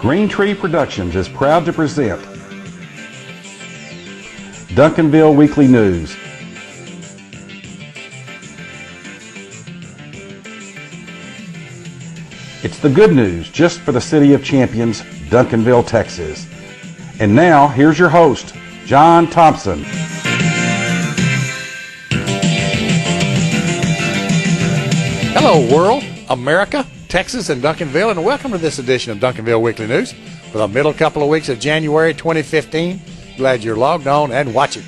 Green Tree Productions is proud to present Duncanville Weekly News. It's the good news just for the City of Champions, Duncanville, Texas. And now, here's your host, John Thompson. Hello, world, America, Texas, and Duncanville, and welcome to this edition of Duncanville Weekly News for the middle couple of weeks of January 2015. Glad you're logged on and watching.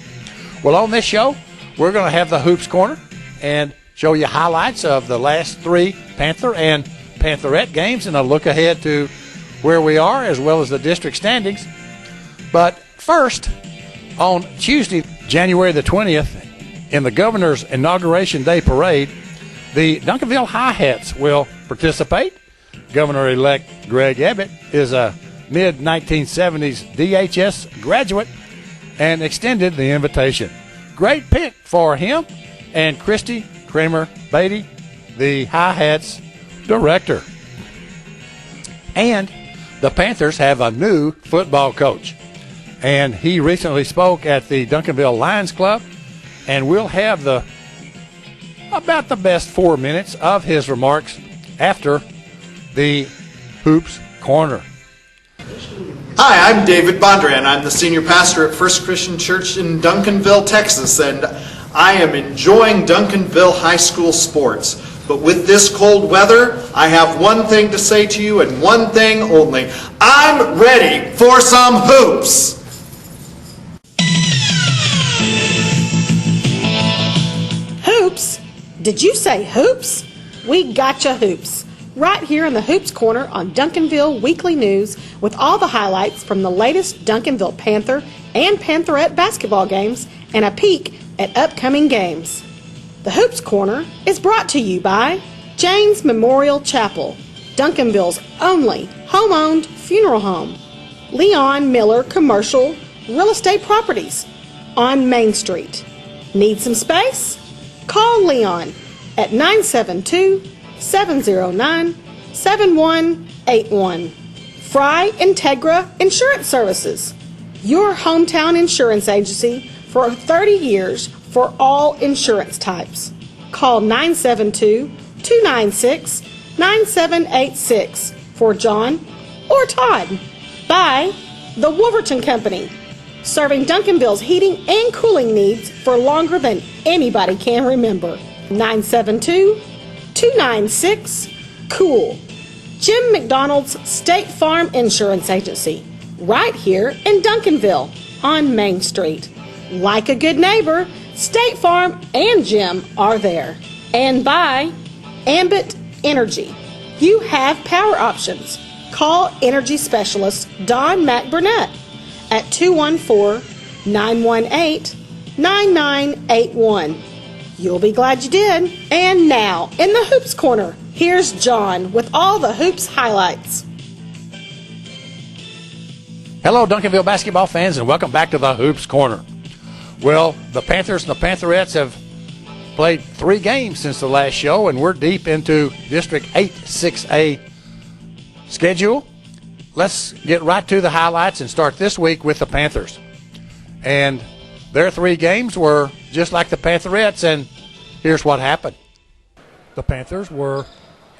Well, on this show, we're going to have the Hoops Corner and show you highlights of the last three Panther and Pantherette games and a look ahead to where we are as well as the district standings. But first, on Tuesday, January the 20th, in the Governor's Inauguration Day Parade, the Duncanville Hi-Hats will participate. Governor-elect Greg Abbott is a mid-1970s DHS graduate and extended the invitation. Great pick for him and Christy Kramer Beatty, the Hi-Hats director. And the Panthers have a new football coach. And he recently spoke at the Duncanville Lions Club, and we'll have about the best 4 minutes of his remarks after the Hoops Corner. Hi, I'm David Bondran. I'm the senior pastor at First Christian Church in Duncanville, Texas, and I am enjoying Duncanville High School sports. But with this cold weather, I have one thing to say to you and one thing only. I'm ready for some hoops! Hoops? Did you say hoops? We gotcha hoops. Right here in the Hoops Corner on Duncanville Weekly News with all the highlights from the latest Duncanville Panther and Pantherette basketball games and a peek at upcoming games. The Hoops Corner is brought to you by James Memorial Chapel, Duncanville's only home-owned funeral home. Leon Miller Commercial Real Estate Properties on Main Street. Need some space? Call Leon at 972-709-7181. Fry Integra Insurance Services, your hometown insurance agency for 30 years for all insurance types. Call 972-296-9786 for John or Todd. By the Wolverton Company, serving Duncanville's heating and cooling needs for longer than anybody can remember. 972-296-COOL. Jim McDonald's State Farm Insurance Agency, right here in Duncanville on Main Street. Like a good neighbor, State Farm and Jim are there. And by Ambit Energy. You have power options. Call Energy Specialist Don McBurnett at 214-918-9981. You'll be glad you did. And now, in the Hoops Corner, here's John with all the Hoops highlights. Hello, Duncanville basketball fans, and welcome back to the Hoops Corner. Well, the Panthers and the Pantherettes have played 3 games since the last show, and we're deep into District 8 6A schedule. Let's get right to the highlights and start this week with the Panthers. And their 3 games were just like the Pantherettes, and here's what happened. The Panthers were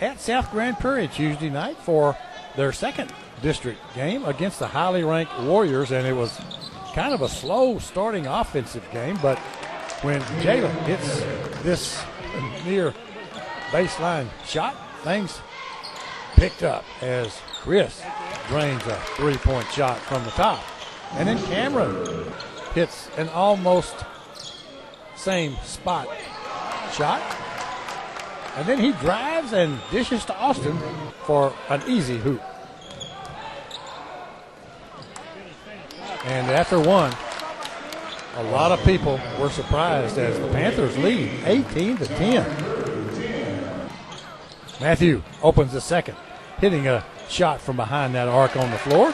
at South Grand Prairie Tuesday night for their second district game against the highly ranked Warriors, and it was kind of a slow starting offensive game, but when Jalen hits this near baseline shot, things picked up as Chris drains a three-point shot from the top. And then Cameron hits an almost same spot shot. And then he drives and dishes to Austin for an easy hoop. And after one, a lot of people were surprised as the Panthers lead 18-10. Matthew opens the second, hitting a shot from behind that arc on the floor.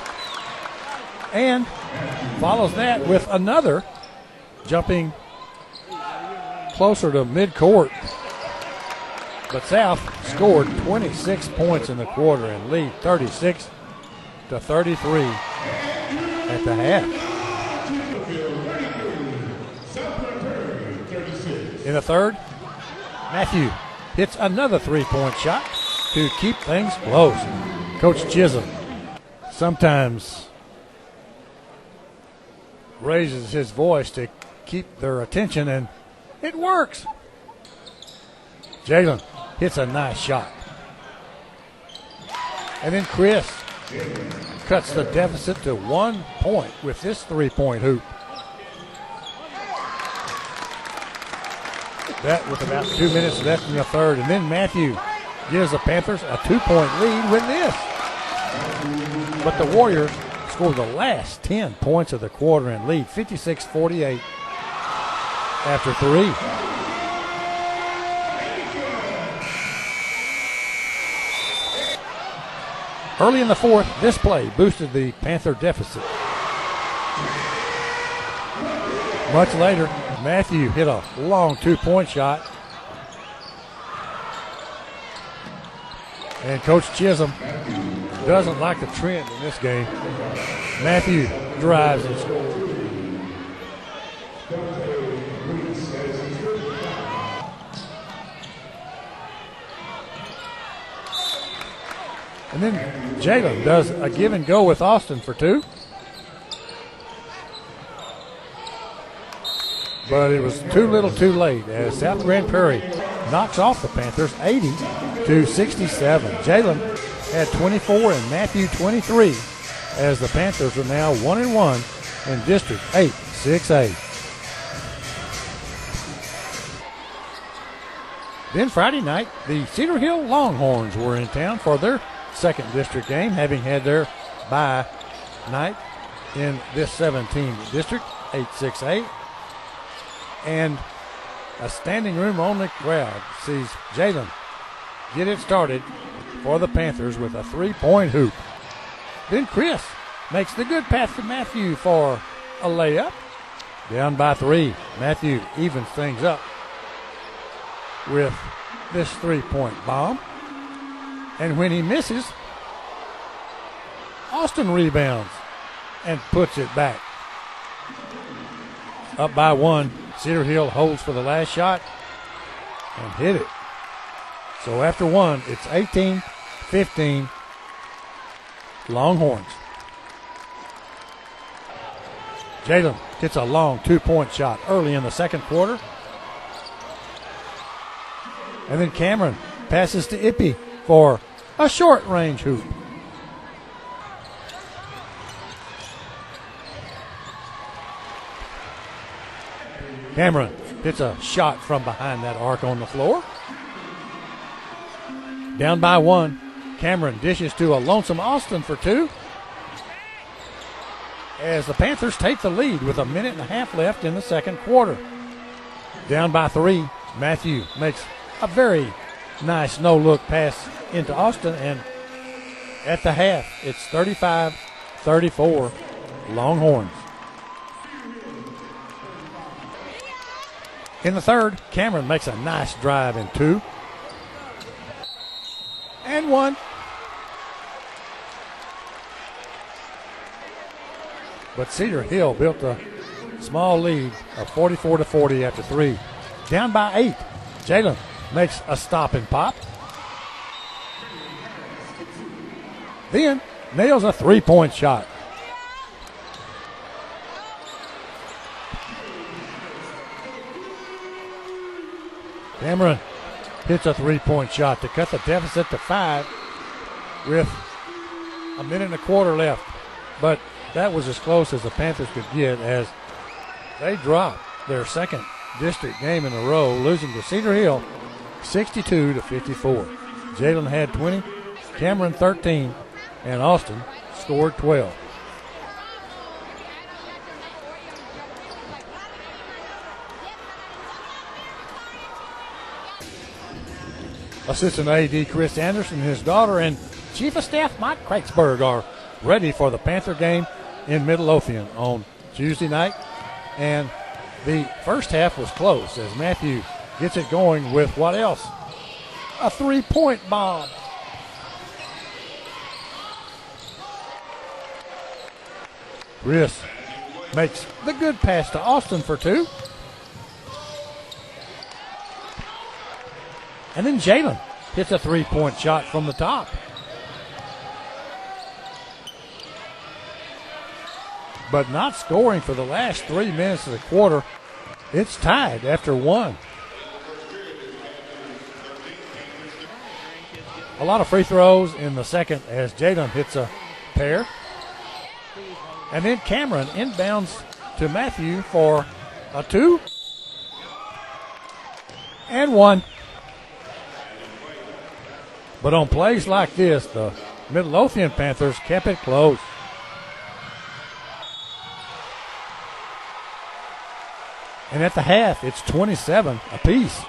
And follows that with another, jumping closer to midcourt. But South scored 26 points in the quarter and lead 36 to 33 at the half. In the third, Matthew hits another three-point shot to keep things close. Coach Chisholm sometimes raises his voice to keep their attention, and it works. Jalen hits a nice shot. And then Chris cuts the deficit to 1 point with this three-point hoop. That with about 2 minutes left in the third. And then Matthew gives the Panthers a 2-point lead with this. But the Warriors score the last 10 points of the quarter and lead 56-48 after three. Early in the fourth, this play boosted the Panther deficit. Much later, Matthew hit a long 2-point shot. And Coach Chisholm doesn't like the trend in this game. Matthew drives and scores. And then Jalen does a give and go with Austin for two. But it was too little too late as South Grand Prairie knocks off the Panthers 80-67. Jalen had 24 and Matthew 23 as the Panthers are now 1-1 in District 8-6A. Then Friday night, the Cedar Hill Longhorns were in town for their second district game, having had their bye night in this 17th district, 8-6A. And a standing room only crowd sees Jalen get it started for the Panthers with a 3-point hoop. Then Chris makes the good pass to Matthew for a layup. Down by 3, Matthew evens things up with this 3-point bomb. And when he misses, Austin rebounds and puts it back. Up by 1, Cedar Hill holds for the last shot and hit it. So after 1, it's 18-15 Longhorns. Jalen hits a long 2-point shot early in the second quarter. And then Cameron passes to Ippy for a short-range hoop. Cameron hits a shot from behind that arc on the floor. Down by 1, Cameron dishes to a lonesome Austin for 2. As the Panthers take the lead with a minute and a half left in the second quarter. Down by 3, Matthew makes a very nice no-look pass into Austin, and at the half, it's 35-34 Longhorns. In the third, Cameron makes a nice drive in 2. And 1. But Cedar Hill built a small lead of 44-40 after 3. Down by 8, Jalen makes a stop and pop. Then nails a 3-point shot. Cameron hits a 3-point shot to cut the deficit to 5 with a minute and a quarter left. But that was as close as the Panthers could get as they dropped their second district game in a row, losing to Cedar Hill 62-54. Jalen had 20, Cameron 13, and Austin scored 12. Assistant AD Chris Anderson, his daughter, and Chief of Staff Mike Kreitzberg are ready for the Panther game in Midlothian on Tuesday night. And the first half was close as Matthew gets it going with what else? A 3-point bomb. Chris makes the good pass to Austin for 2. And then Jalen hits a 3-point shot from the top. But not scoring for the last 3 minutes of the quarter. It's tied after 1. A lot of free throws in the second as Jalen hits a pair. And then Cameron inbounds to Matthew for a 2 and 1. But on plays like this, the Midlothian Panthers kept it close. And at the half, it's 27 apiece.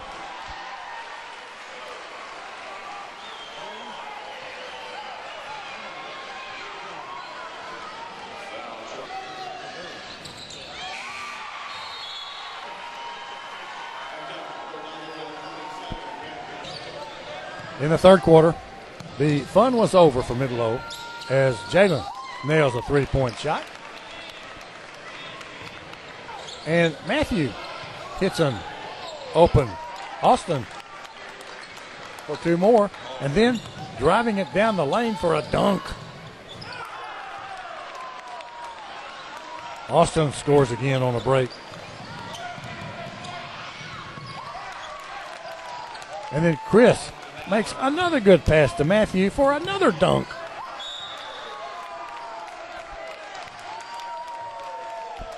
In the third quarter, the fun was over for Midlow as Jalen nails a 3-point shot. And Matthew hits an open Austin for 2 more, and then driving it down the lane for a dunk. Austin scores again on a break. And then Chris makes another good pass to Matthew for another dunk.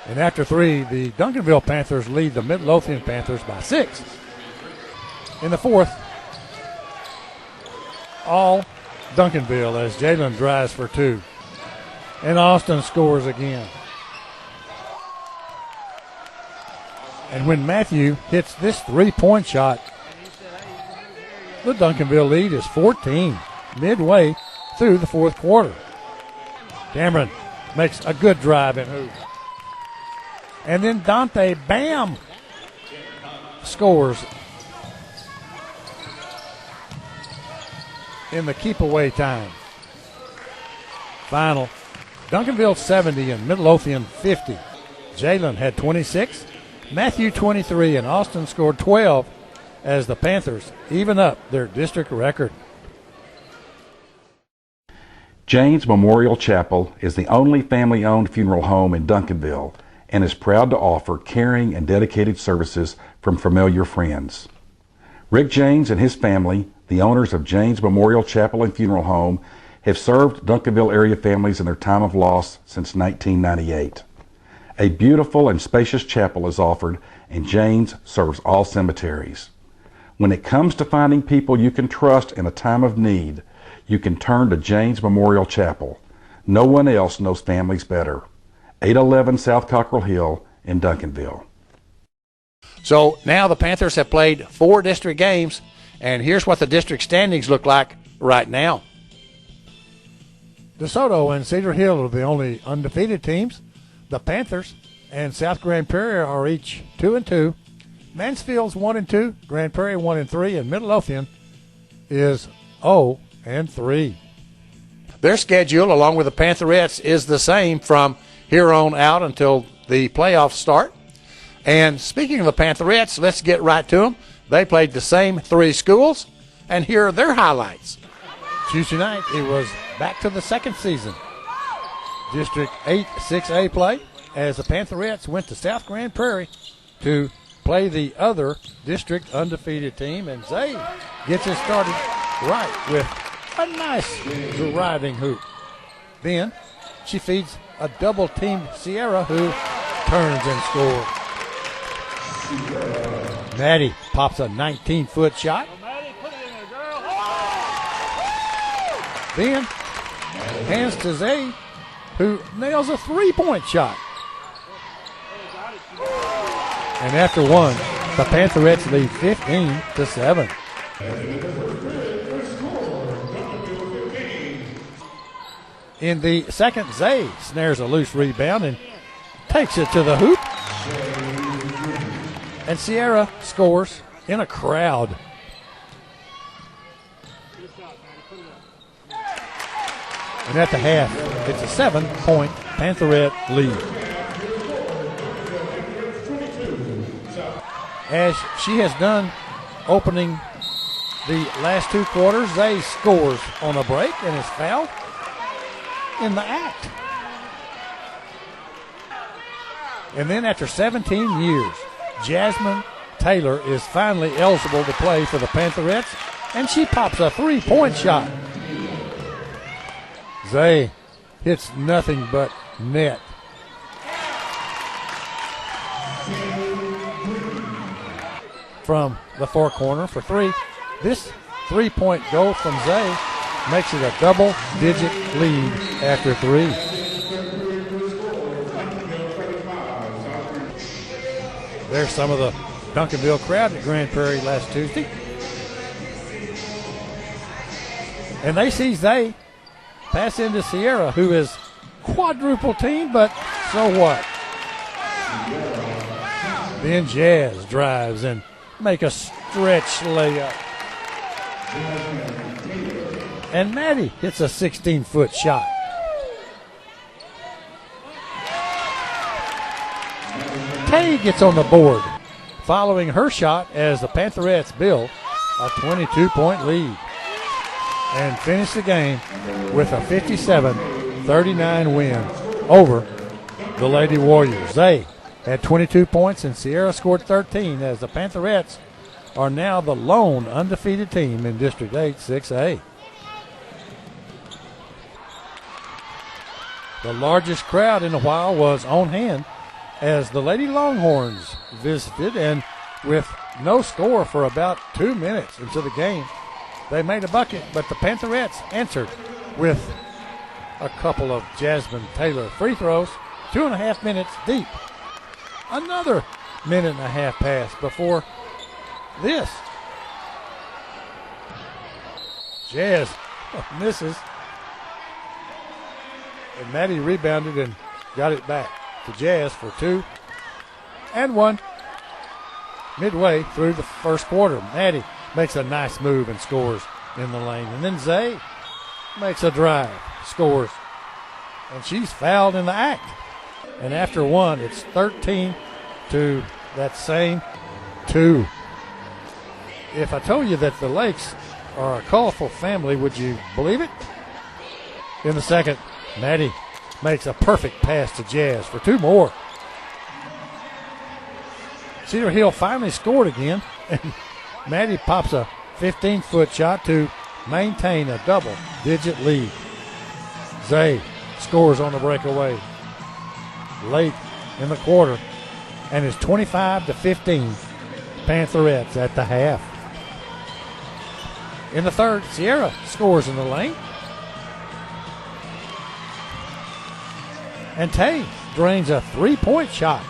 And after 3, the Duncanville Panthers lead the Midlothian Panthers by 6. In the fourth, all Duncanville as Jalen drives for 2. And Austin scores again. And when Matthew hits this 3-point shot, the Duncanville lead is 14 midway through the fourth quarter. Cameron makes a good drive and hoop. And then Dante Bam scores in the keep away time. Final, Duncanville 70 and Midlothian 50. Jalen had 26, Matthew 23, and Austin scored 12 as the Panthers even up their district record. Jane's Memorial Chapel is the only family-owned funeral home in Duncanville and is proud to offer caring and dedicated services from familiar friends. Rick Janes and his family, the owners of Jane's Memorial Chapel and Funeral Home, have served Duncanville area families in their time of loss since 1998. A beautiful and spacious chapel is offered, and Jane's serves all cemeteries. When it comes to finding people you can trust in a time of need, you can turn to Jane's Memorial Chapel. No one else knows families better. 811 South Cockrell Hill in Duncanville. So now the Panthers have played 4 district games, and here's what the district standings look like right now. DeSoto and Cedar Hill are the only undefeated teams. The Panthers and South Grand Prairie are each 2-2. Mansfield's 1-2, Grand Prairie 1-3, and Midlothian is 0-3. Their schedule, along with the Pantherettes, is the same from here on out until the playoffs start. And speaking of the Pantherettes, let's get right to them. They played the same 3 schools, and here are their highlights. Tuesday night, it was back to the second season. District 8 6A play as the Pantherettes went to South Grand Prairie to play the other district undefeated team, and Zay gets it started right with a nice driving hoop. Then she feeds a double-teamed Sierra, who turns and scores. Maddie pops a 19-foot shot. Then hands to Zay, who nails a 3-point shot. And after 1, the Pantherettes lead 15-7. In the second, Zay snares a loose rebound and takes it to the hoop. And Sierra scores in a crowd. And at the half, it's a 7-point Pantherette lead. As she has done opening the last two quarters, Zay scores on a break and is fouled in the act. And then after 17 years, Jasmine Taylor is finally eligible to play for the Pantherettes, and she pops a 3-point shot. Zay hits nothing but net. From the far corner for three. This 3-point goal from Zay makes it a double-digit lead after three. There's some of the Duncanville crowd at Grand Prairie last Tuesday. And they see Zay pass into Sierra, who is quadruple team, but so what? Then Jazz drives and make a stretch layup. And Maddie hits a 16-foot shot. Tay gets on the board, following her shot as the Pantherettes build a 22-point lead and finish the game with a 57-39 win over the Lady Warriors. They had 22 points and Sierra scored 13 as the Pantherettes are now the lone undefeated team in District 8 6A. The largest crowd in a while was on hand as the Lady Longhorns visited, and with no score for about 2 minutes into the game, they made a bucket, but the Pantherettes answered with a couple of Jasmine Taylor free throws, 2.5 minutes deep. Another minute and a half passed before this. Jazz misses. And Maddie rebounded and got it back to Jazz for 2 and 1. Midway through the first quarter, Maddie makes a nice move and scores in the lane. And then Zay makes a drive, scores. And she's fouled in the act. And after 1, it's 13 to that same 2. If I told you that the Lakes are a colorful family, would you believe it? In the second, Maddie makes a perfect pass to Jazz for 2 more. Cedar Hill finally scored again, and Maddie pops a 15-foot shot to maintain a double-digit lead. Zay scores on the breakaway late in the quarter, and is 25-15 Pantherettes at the half. In the third, Sierra scores in the lane. And Tay drains a 3-point shot.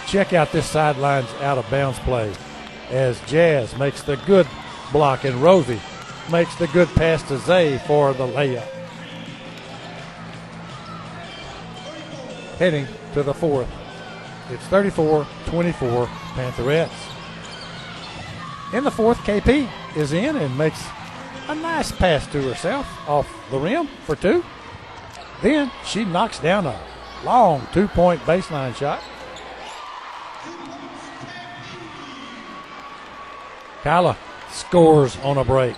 Check out this sidelines out-of-bounds play as Jazz makes the good block and Rosie makes the good pass to Zay for the layup. Heading to the fourth, it's 34-24 Pantherettes. In the fourth, KP is in and makes a nice pass to herself off the rim for 2. Then she knocks down a long 2-point baseline shot. Kyla scores on a break.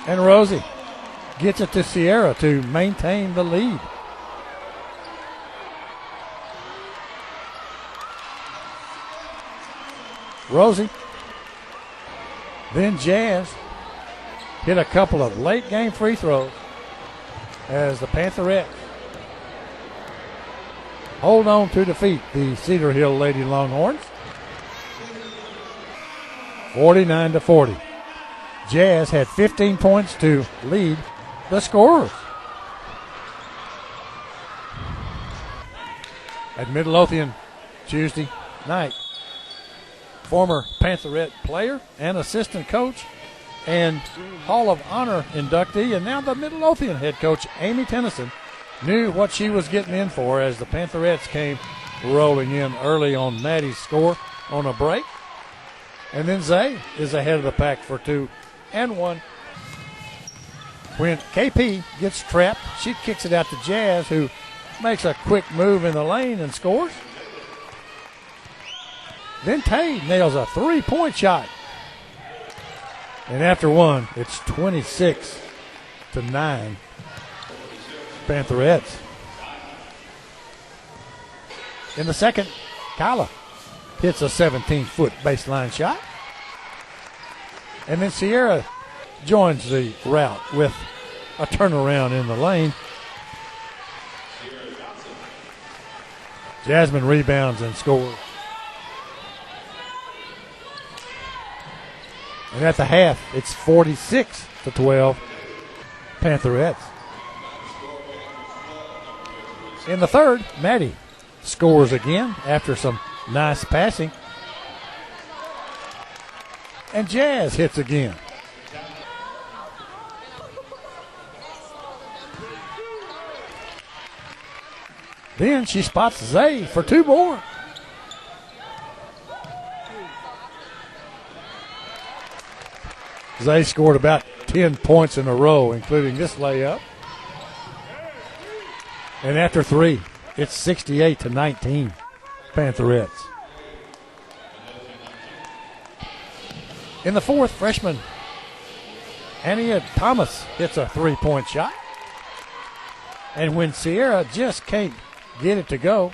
And Rosie gets it to Sierra to maintain the lead. Rosie, then Jazz hit a couple of late game free throws as the Pantherettes hold on to defeat the Cedar Hill Lady Longhorns 49-40. Jazz had 15 points to lead the scorers. At Midlothian Tuesday night, former Pantherette player and assistant coach and Hall of Honor inductee, and now the Midlothian head coach, Amy Tennyson, knew what she was getting in for as the Pantherettes came rolling in early on Maddie's score on a break. And then Zay is ahead of the pack for 2 and 1. When KP gets trapped, she kicks it out to Jazz, who makes a quick move in the lane and scores. Then Tay nails a 3-point shot. And after one, it's 26-9 Pantherettes. In the second, Kyla hits a 17-foot baseline shot. And then Sierra joins the route with a turnaround in the lane. Jasmine rebounds and scores. And at the half, it's 46-12 Pantherettes. In the third, Maddie scores again after some nice passing. And Jazz hits again. Then she spots Zay for 2 more. Zay scored about 10 points in a row, including this layup. And after 3, it's 68-19 Pantherettes. In the fourth, freshman Ania Thomas hits a 3-point shot. And when Sierra just can't get it to go,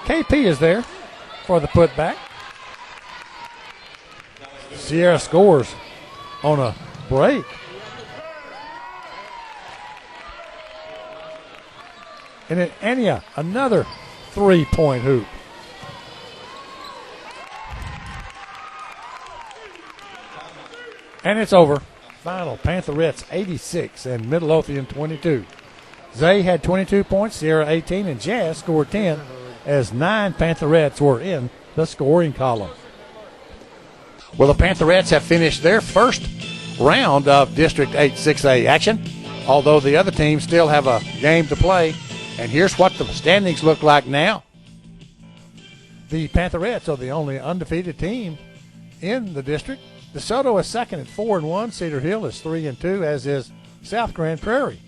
KP is there for the putback. Sierra scores on a break. And then Ania, another 3-point hoop. And it's over. Final, Pantherettes 86 and Midlothian 22. Zay had 22 points, Sierra 18, and Jazz scored 10 as 9 Pantherettes were in the scoring column. Well, the Pantherettes have finished their first round of District 8 6A action, although the other teams still have a game to play. And here's what the standings look like now. The Pantherettes are the only undefeated team in the district. DeSoto is second at 4-1. Cedar Hill is 3-2, as is South Grand Prairie.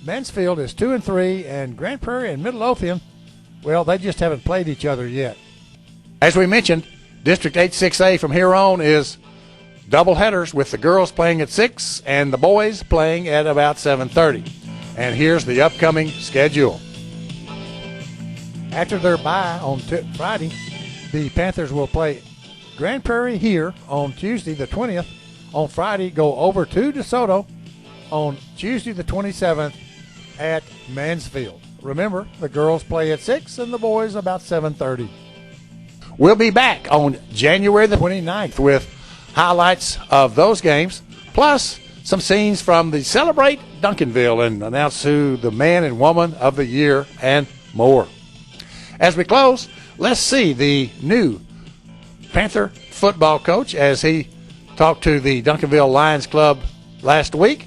Mansfield is 2-3, and Grand Prairie and Midlothian, well, they just haven't played each other yet. As we mentioned, District 8 6A from here on is double headers, with the girls playing at 6 and the boys playing at about 7:30. And here's the upcoming schedule. After their bye on Friday, the Panthers will play Grand Prairie here on Tuesday the 20th. On Friday, go over to DeSoto on Tuesday the 27th at Mansfield. Remember, the girls play at 6 and the boys about 7:30. We'll be back on January the 29th with highlights of those games, plus some scenes from the Celebrate Duncanville, and announce who the man and woman of the year and more. As we close, let's see the new Panther football coach as he talked to the Duncanville Lions Club last week,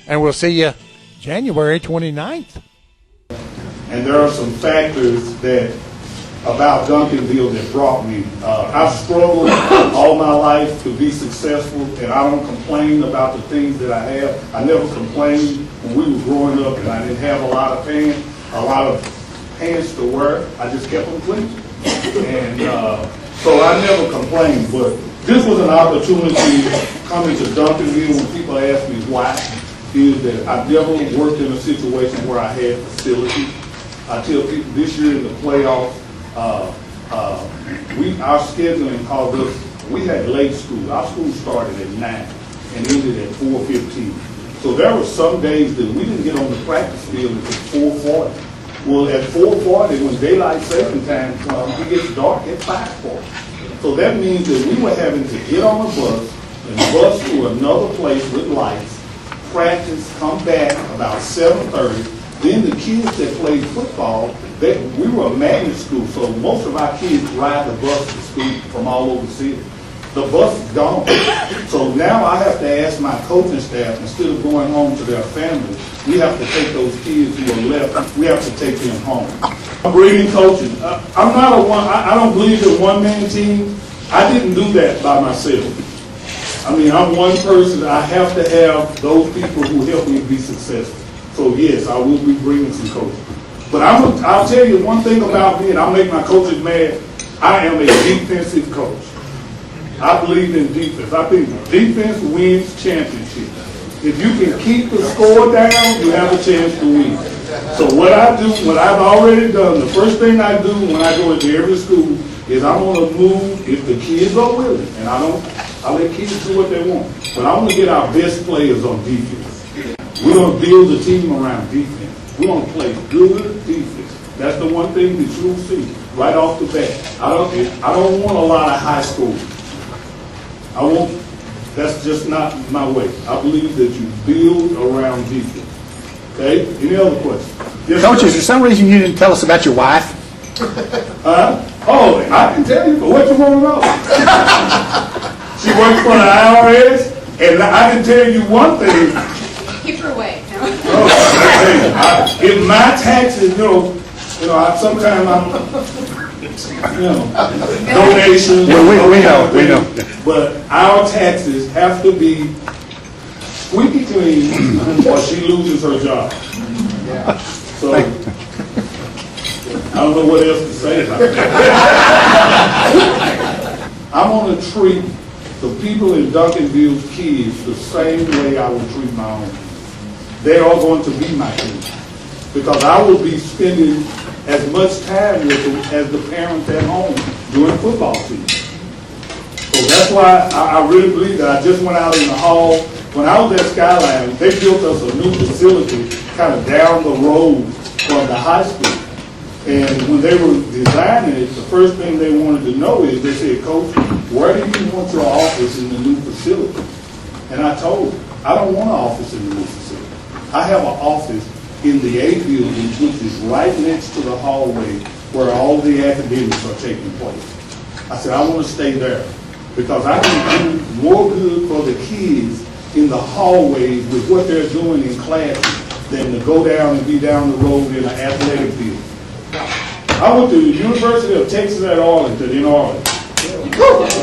and we'll see you January 29th. And there are some factors that about Duncanville that brought me. I've struggled all my life to be successful, and I don't complain about the things that I have. I never complained when we were growing up and I didn't have a lot of pants to wear. I just kept them clean. And so I never complained, but this was an opportunity coming to Duncanville when people ask me why, is that I've never worked in a situation where I had facilities. I tell people this year in the playoffs, our scheduling caused us, we had late school. Our school started at 9 and ended at 4:15. So there were some days that we didn't get on the practice field until 4:40. Well, at 4:40, when daylight saving time comes, it gets dark at 5:40. So that means that we were having to get on a bus and bus to another place with lights, practice, come back about 7:30. Then the kids that played football, we were a magnet school, so most of our kids ride the bus to school from all over the city. The bus is gone. So now I have to ask my coaching staff, instead of going home to their families, we have to take those kids who are left, we have to take them home. Bringing coaching. I'm not a one. I don't believe in one-man team. I didn't do that by myself. I mean, I'm one person. I have to have those people who help me be successful. So yes, I will be bringing some coaches. But I'll tell you one thing about me, and I'll make my coaches mad. I am a defensive coach. I believe in defense. I think defense wins championships. If you can keep the score down, you have a chance to win. So what I do, what I've already done, the first thing I do when I go into every school is I'm going to move if the kids are willing, and I let kids do what they want. But I want to get our best players on defense. We're going to build a team around defense. We're going to play good defense. That's the one thing that you'll see right off the bat. I don't want a lot of high scores. That's just not my way. I believe that you build around defense. Okay? Any other questions? Yes, Coach, sir. is there some reason you didn't tell us about your wife? Oh, I can tell you, but what you want to know? She works for the IRS, and I can tell you one thing. Keep her away. If my taxes, sometimes donations. Well, we know. But our taxes have to be squeaky clean, or she loses her job. So I don't know what else to say about that. I'm going to treat the people in Duncanville's kids the same way I would treat my own. They are going to be my kids because I will be spending as much time with them as the parents at home during football season. So that's why I really believe that. I just went out in the hall. When I was at Skyline, they built us a new facility kind of down the road from the high school. And when they were designing it, the first thing they wanted to know is, they said, Coach, where do you want your office in the new facility? And I told them, I don't want an office in the new facility. I have an office in the A building, which is right next to the hallway where all the academics are taking place. I said, I want to stay there because I can do more good for the kids in the hallways with what they're doing in classes than to go down and be down the road in an athletic field. I went to the University of Texas at Arlington in Arlington.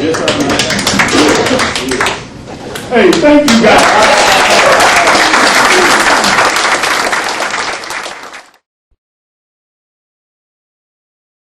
Yes, I did. Hey, thank you guys.